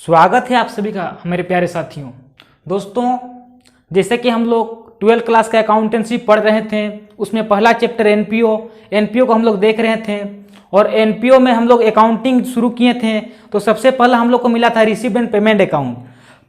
स्वागत है आप सभी का मेरे प्यारे साथियों। दोस्तों, जैसे कि हम लोग 12th क्लास का अकाउंटेंसी पढ़ रहे थे, उसमें पहला चैप्टर एनपीओ को हम लोग देख रहे थे और एनपीओ में हम लोग अकाउंटिंग शुरू किए थे। तो सबसे पहला हम लोग को मिला था रिसीव्ड एंड पेमेंट अकाउंट।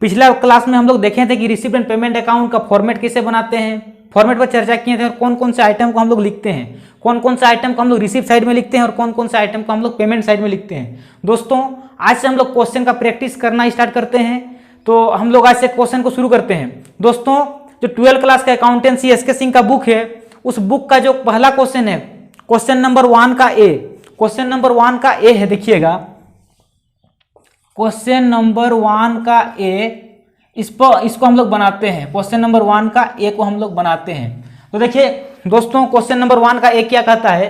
पिछला क्लास में हम लोग देखे थे कि रिसीव्ड एंड पेमेंट अकाउंट का फॉर्मेट कैसे बनाते हैं, फॉर्मेट पर चर्चा किए थे और कौन कौन से आइटम को हम लोग लिखते हैं, कौन कौन से आइटम को हम लोग रिसीव साइड में लिखते हैं और कौन कौन से आइटम को हम लोग पेमेंट साइड में लिखते हैं। दोस्तों, आज से हम लोग क्वेश्चन का प्रैक्टिस करना स्टार्ट करते हैं। तो हम लोग आज से क्वेश्चन को शुरू करते हैं। दोस्तों, जो 12th क्लास का अकाउंटेंसी एस के सिंह का बुक है, उस बुक का जो पहला क्वेश्चन है, क्वेश्चन नंबर 1 का ए, क्वेश्चन नंबर 1 का ए है। देखिएगा, क्वेश्चन नंबर 1 का ए, इसको हम लोग बनाते हैं। क्वेश्चन नंबर 1 का ए को हम लोग बनाते हैं। तो देखिए दोस्तों, क्वेश्चन नंबर 1 का ए क्या कहता है?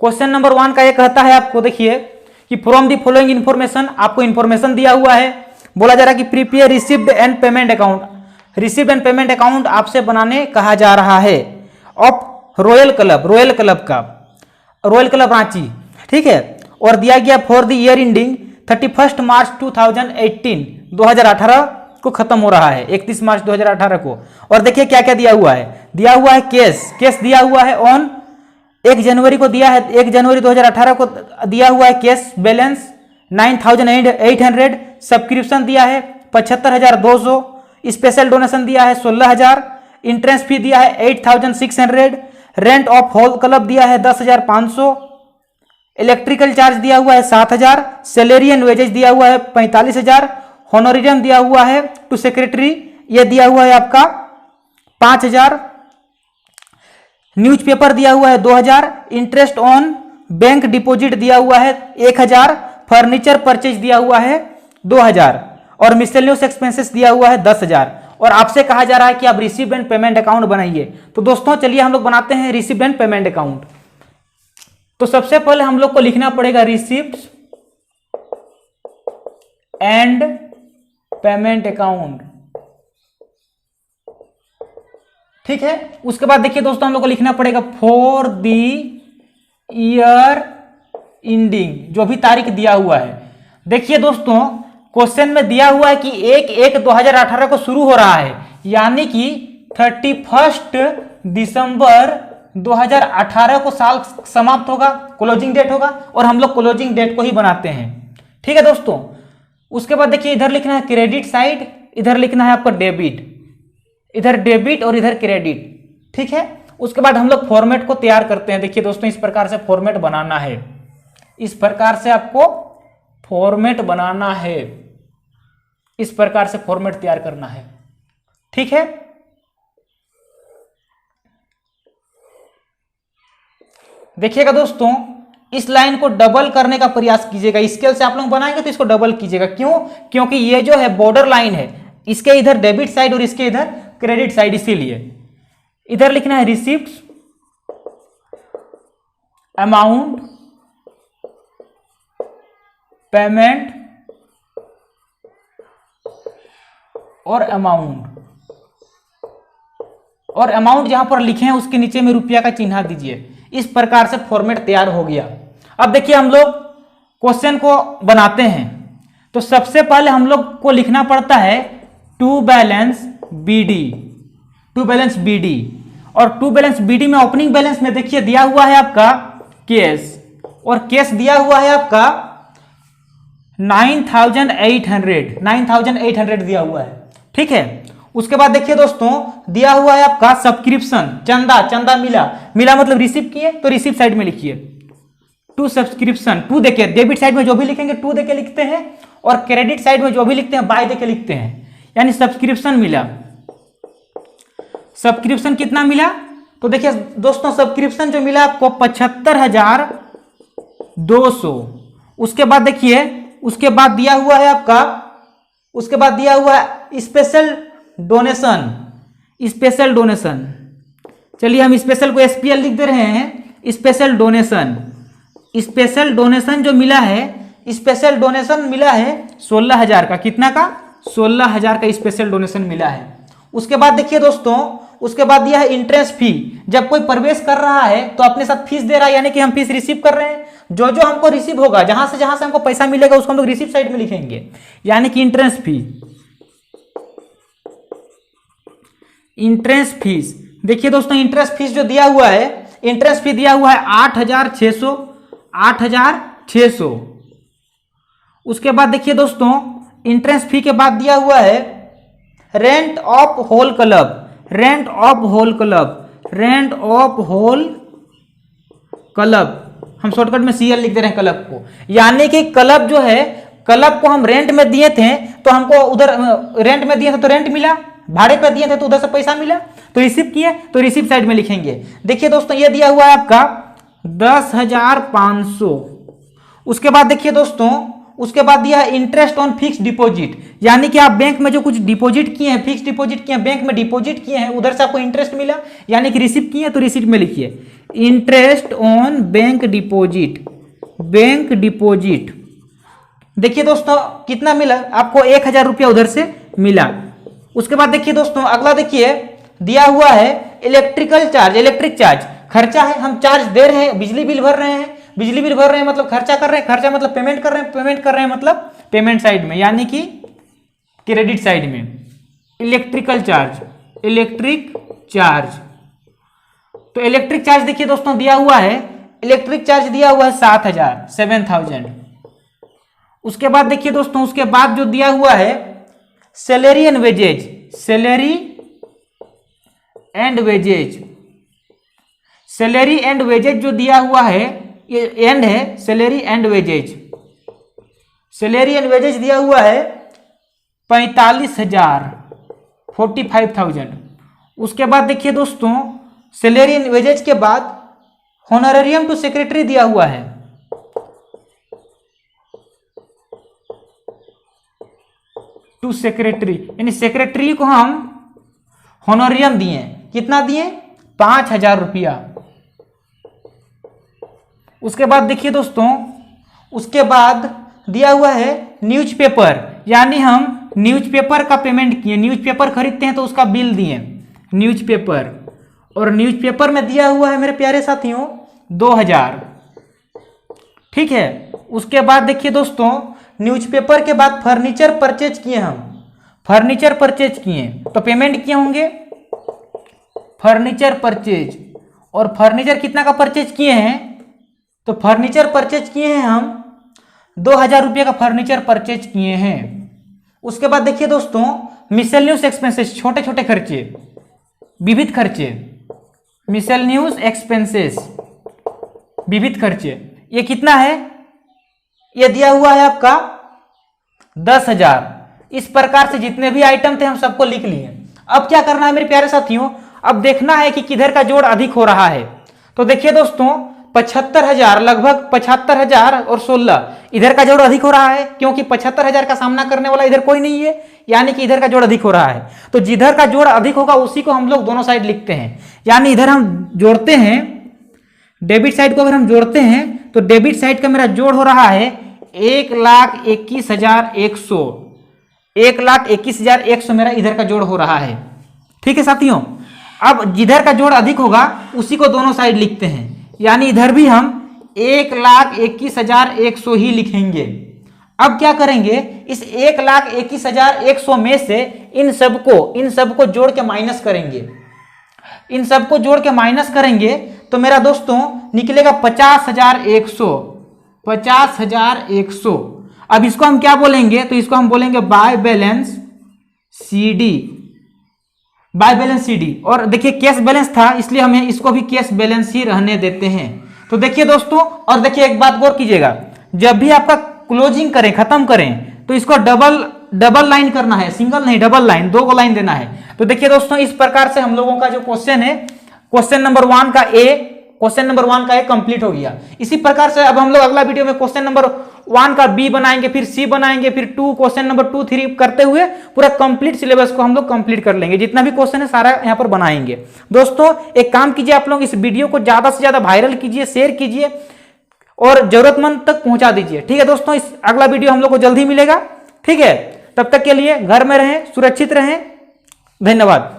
क्वेश्चन नंबर 1 का ए कहता है आपको, देखिए कि फ्रॉम दी फॉलोइंग इन्फॉर्मेशन, आपको इन्फॉर्मेशन दिया हुआ है, बोला जा रहा है कि prepare received and payment account. Received and payment account आपसे बनाने कहा जा रहा है ऑफ रॉयल क्लब रांची, ठीक है। और दिया गया फॉर द ईयर एंडिंग 31 मार्च 2018 को खत्म हो रहा है, 31 मार्च 2018 को। और देखिए क्या क्या दिया हुआ है। दिया हुआ है केस दिया हुआ है ऑन 1 जनवरी को दिया है, 1 जनवरी 2018 को दिया हुआ है केस बैलेंस 9800, सब्सक्रिप्शन दिया है 75,200, स्पेशल डोनेशन दिया है 16,000, इंट्रेंस फी दिया है 8,600, रेंट ऑफ होल क्लब दिया है 10,500, इलेक्ट्रिकल चार्ज दिया हुआ है 7,000, सैलरी एंड वेजेस दिया हुआ है 45,000, होनोरियम दिया हुआ है टू सेक्रेटरी, ये दिया हुआ है आपका 5,000, न्यूज़पेपर दिया हुआ है 2,000, इंटरेस्ट ऑन बैंक डिपॉजिट दिया हुआ है 1,000, फर्नीचर परचेज दिया हुआ है 2,000 और मिसलेनियस एक्सपेंसेस दिया हुआ है 10,000। और आपसे कहा जा रहा है कि आप रिसीव्ड एंड पेमेंट अकाउंट बनाइए। तो दोस्तों चलिए हम लोग बनाते हैं रिसीव्ड एंड पेमेंट अकाउंट। तो सबसे पहले हम लोग को लिखना पड़ेगा रिसीव्ड एंड पेमेंट अकाउंट, ठीक है। उसके बाद देखिए दोस्तों, हम लोग को लिखना पड़ेगा फॉर दी ईयर एंडिंग, जो भी तारीख दिया हुआ है। देखिए दोस्तों, क्वेश्चन में दिया हुआ है कि 1/1/2018 को शुरू हो रहा है, यानी कि 31 दिसंबर 2018 को साल समाप्त होगा, क्लोजिंग डेट होगा, और हम लोग क्लोजिंग डेट को ही बनाते हैं, ठीक है दोस्तों। उसके बाद देखिए इधर लिखना है क्रेडिट साइड, इधर लिखना है आपका डेबिट, इधर डेबिट और इधर क्रेडिट, ठीक है। उसके बाद हम लोग फॉर्मेट को तैयार करते हैं। देखिए दोस्तों, इस प्रकार से फॉर्मेट बनाना है, इस प्रकार से आपको फॉर्मेट बनाना है, इस प्रकार से फॉर्मेट तैयार करना है, ठीक है। देखिएगा दोस्तों, इस लाइन को डबल करने का प्रयास कीजिएगा। स्केल से आप लोग बनाएंगे तो इसको डबल कीजिएगा। क्यों? क्योंकि ये जो है बॉर्डर लाइन है, इसके इधर डेबिट साइड और इसके इधर क्रेडिट साइड, इसीलिए इधर लिखना है रिसीव्ड अमाउंट पेमेंट और अमाउंट जहां पर लिखे हैं उसके नीचे में रुपया का चिन्ह दीजिए। इस प्रकार से फॉर्मेट तैयार हो गया। अब देखिए हम लोग क्वेश्चन को बनाते हैं। तो सबसे पहले हम लोग को लिखना पड़ता है टू बैलेंस बीडी, और टू बैलेंस बीडी में ओपनिंग बैलेंस में देखिए दिया हुआ है आपका केस, और केस दिया हुआ है आपका 9,800 दिया हुआ है, ठीक है। उसके बाद देखिए दोस्तों, दिया हुआ है आपका सब्सक्रिप्शन, चंदा मिला मतलब रिसीव किए, तो रिसीव साइड में लिखिए टू सब्सक्रिप्शन, टू देके डेबिट साइड में जो भी लिखेंगे टू देके लिखते हैं, और क्रेडिट साइड में जो भी लिखते हैं बाय देके लिखते हैं, यानी सब्सक्रिप्शन मिला। सब्सक्रिप्शन कितना मिला? तो देखिए दोस्तों, सब्सक्रिप्शन जो मिला आपको 75,200। उसके बाद देखिए, उसके बाद दिया हुआ है आपका, उसके बाद दिया हुआ है स्पेशल डोनेशन। चलिए हम स्पेशल को SPL लिख दे रहे हैं। स्पेशल डोनेशन जो मिला है, स्पेशल डोनेशन मिला है 16,000 का। कितना का? 16,000 का स्पेशल डोनेशन मिला है। उसके बाद देखिए दोस्तों, उसके बाद दिया है इंटरेस्ट फी। जब कोई प्रवेश कर रहा है तो अपने साथ फीस दे रहा है, यानी कि हम फीस रिसीव कर रहे हैं, जो जो हमको रिसीव होगा, जहां से हमको पैसा मिलेगा उसको हम लोग रिसीव साइड में लिखेंगे, यानी कि इंट्रेंस फी। इंट्रेंस फीस, देखिए दोस्तों इंट्रेंस फीस जो दिया हुआ है, इंट्रेंस फी दिया हुआ है 8,600। उसके बाद देखिए दोस्तों इंट्रेंस फी के बाद दिया हुआ है rent of whole club. Rent of whole club हम शॉर्टकट में CL लिख दे रहे हैं क्लब को, यानी कि क्लब जो है, क्लब को हम रेंट में दिए थे तो हमको उधर रेंट में दिए थे तो रेंट मिला, भाड़े पर दिए थे तो उधर से पैसा मिला, तो रिसीव किए तो रिसीव साइड में लिखेंगे। देखिए दोस्तों ये दिया हुआ है आपका 10,500। उसके बाद देखिए दोस्तों, उसके बाद दिया है इंटरेस्ट ऑन फिक्स डिपॉजिट, यानी कि आप बैंक में जो कुछ डिपॉजिट किए हैं, फिक्स डिपॉजिट किए हैं, बैंक में डिपॉजिट किए हैं, उधर से आपको इंटरेस्ट मिला, यानी कि रिसीव किए तो रिसीट में लिखिए इंटरेस्ट ऑन बैंक डिपॉजिट। देखिए दोस्तों कितना मिला आपको, 1,000 रुपया उधर से मिला। उसके बाद देखिए दोस्तों अगला देखिए दिया हुआ है इलेक्ट्रिकल चार्ज, इलेक्ट्रिक चार्ज खर्चा है, हम चार्ज दे रहे हैं, बिजली बिल भर रहे हैं, बिजली बिल भर रहे हैं मतलब खर्चा कर रहे हैं, खर्चा मतलब पेमेंट कर रहे हैं, पेमेंट कर रहे हैं मतलब पेमेंट साइड में, यानी कि क्रेडिट साइड में। इलेक्ट्रिकल चार्ज, इलेक्ट्रिक चार्ज, तो इलेक्ट्रिक चार्ज देखिए दोस्तों दिया हुआ है, इलेक्ट्रिक चार्ज दिया हुआ है 7,000। उसके बाद देखिए दोस्तों, उसके बाद जो दिया हुआ है salary and wages, salary and wages, salary and wages जो दिया हुआ है, ये एंड है, salary and wages, salary and wages दिया हुआ है 45,000, 45,000। उसके बाद देखिए दोस्तों सैलरी एंड वेजेज के बाद होनोरेरियम टू सेक्रेटरी दिया हुआ है, टू सेक्रेटरी, यानी सेक्रेटरी को हम होनोरियम दिए, कितना दिए 5,000 रुपया। उसके बाद देखिए दोस्तों, उसके बाद दिया हुआ है न्यूज़पेपर, यानी हम न्यूज़पेपर का पेमेंट किए, न्यूज़पेपर खरीदते हैं तो उसका बिल दिए न्यूज़पेपर, और न्यूज़पेपर में दिया हुआ है मेरे प्यारे साथियों 2,000, ठीक है। उसके बाद देखिए दोस्तों न्यूज़पेपर के बाद फर्नीचर परचेज किए, हम फर्नीचर परचेज किए तो पेमेंट किए होंगे फर्नीचर परचेज, और फर्नीचर कितना का परचेज किए हैं, तो फर्नीचर परचेज किए हैं हम 2,000 रुपये का फर्नीचर परचेज किए हैं। उसके बाद देखिए दोस्तों मिसलेनियस एक्सपेंसेस, छोटे छोटे खर्चे, विविध खर्चे, मिसलेनियस एक्सपेंसेस, विविध खर्चे, ये कितना है, ये दिया हुआ है आपका 10,000। इस प्रकार से जितने भी आइटम थे हम सबको लिख लिए। अब क्या करना है मेरे प्यारे साथियों, अब देखना है कि किधर का जोड़ अधिक हो रहा है। तो देखिए दोस्तों 75,000, लगभग 75,000 और 16, इधर का जोड़ अधिक हो रहा है, क्योंकि 75,000 का सामना करने वाला इधर कोई नहीं है, यानी कि इधर का जोड़ अधिक हो रहा है। तो जिधर का जोड़ अधिक होगा उसी को हम लोग दोनों साइड लिखते हैं, यानी इधर हम जोड़ते हैं, डेबिट साइड को अगर हम जोड़ते हैं तो डेबिट साइड का मेरा जोड़ हो रहा है 1,21,100, 1,21,100 मेरा इधर का जोड़ हो रहा है, ठीक है साथियों। अब जिधर का जोड़ अधिक होगा उसी को दोनों साइड लिखते हैं, यानी इधर भी हम 1,21,100 ही लिखेंगे। अब क्या करेंगे, इस 1,21,100 में से इन सबको जोड़ के माइनस करेंगे, इन सबको जोड़ के माइनस करेंगे तो मेरा दोस्तों निकलेगा 50,100, 50,100। अब इसको हम क्या बोलेंगे, तो इसको हम बोलेंगे by balance CD, by balance CD। और देखिए कैश बैलेंस था इसलिए हम इसको भी कैश बैलेंस ही रहने देते हैं। तो देखिए दोस्तों, और देखिए एक बात गौर कीजिएगा, जब भी आपका क्लोजिंग करें, खत्म करें, तो इसको डबल लाइन करना है, सिंगल नहीं डबल लाइन, 2 लाइन देना है। तो देखिए दोस्तों इस प्रकार से हम लोगों का जो क्वेश्चन है, क्वेश्चन नंबर 1 का ए कंप्लीट हो गया। इसी प्रकार से अब हम लोग अगला वीडियो में क्वेश्चन नंबर 1 का बी बनाएंगे, फिर सी बनाएंगे, फिर 2, क्वेश्चन नंबर 2, 3 करते हुए पूरा कंप्लीट सिलेबस को हम लोग कंप्लीट कर लेंगे। जितना भी क्वेश्चन है सारा यहाँ पर बनाएंगे। दोस्तों एक काम कीजिए, आप लोग इस वीडियो को ज्यादा से ज्यादा वायरल कीजिए, शेयर कीजिए और जरूरतमंद तक पहुंचा दीजिए, ठीक है दोस्तों। इस अगला वीडियो हम लोग को जल्द ही मिलेगा, ठीक है। तब तक के लिए घर में रहें, सुरक्षित रहें, धन्यवाद।